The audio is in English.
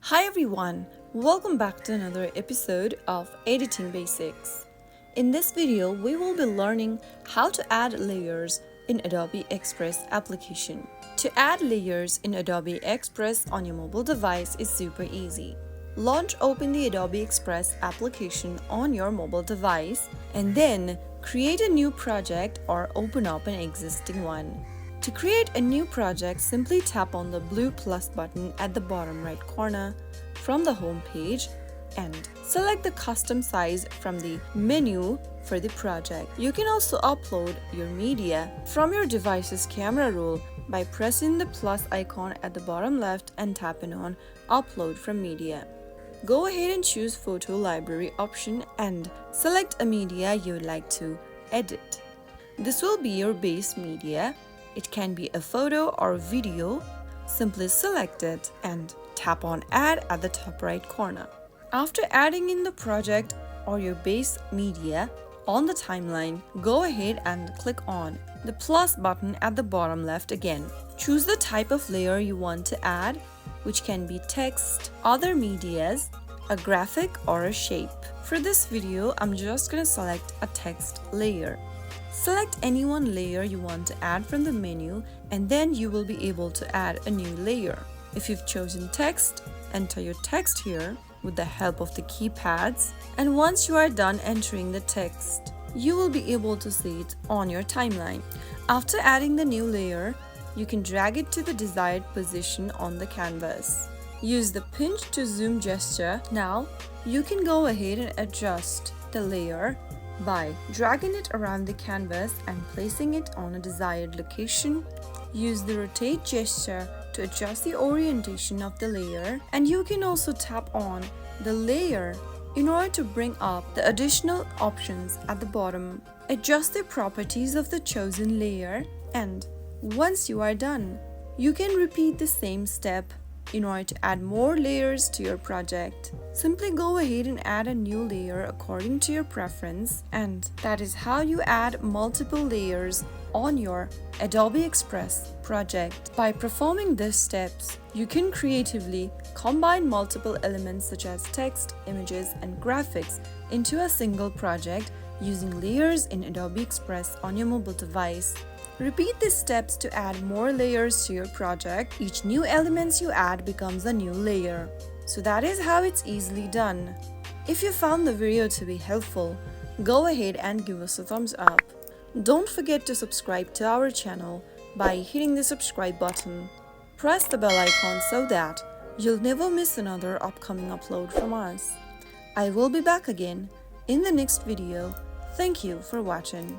Hi everyone, welcome back to another episode of Editing Basics. In this video, we will be learning how to add layers in Adobe Express application. To add layers in Adobe Express on your mobile device is super easy. Open the Adobe Express application on your mobile device and then create a new project or open up an existing one. To create a new project, simply tap on the blue plus button at the bottom right corner from the home page and select the custom size from the menu for the project. You can also upload your media from your device's camera roll by pressing the plus icon at the bottom left and tapping on Upload from Media. Go ahead and choose Photo Library option and select a media you would like to edit. This will be your base media. It can be a photo or video. Simply select it and tap on Add at the top right corner. After adding in the project or your base media on the timeline, go ahead and click on the plus button at the bottom left again. Choose the type of layer you want to add, which can be text, other medias, a graphic, or a shape. For this video, I'm just going to select a text layer. Select any one layer you want to add from the menu and then you will be able to add a new layer. If you've chosen text, enter your text here with the help of the keypads, and once you are done entering the text, you will be able to see it on your timeline. After adding the new layer, you can drag it to the desired position on the canvas. Use the pinch to zoom gesture. Now, you can go ahead and adjust the layer by dragging it around the canvas and placing it on a desired location. Use the rotate gesture to adjust the orientation of the layer, and you can also tap on the layer in order to bring up the additional options at the bottom. Adjust the properties of the chosen layer, and once you are done, you can repeat the same step in order to add more layers to your project. Simply go ahead and add a new layer according to your preference, and that is how you add multiple layers on your Adobe Express project. By performing these steps, you can creatively combine multiple elements such as text, images, and graphics into a single project using layers in Adobe Express on your mobile device. Repeat these steps to add more layers to your project. Each new element you add becomes a new layer. So that is how it's easily done. If you found the video to be helpful, go ahead and give us a thumbs up. Don't forget to subscribe to our channel by hitting the subscribe button. Press the bell icon so that you'll never miss another upcoming upload from us. I will be back again in the next video. Thank you for watching.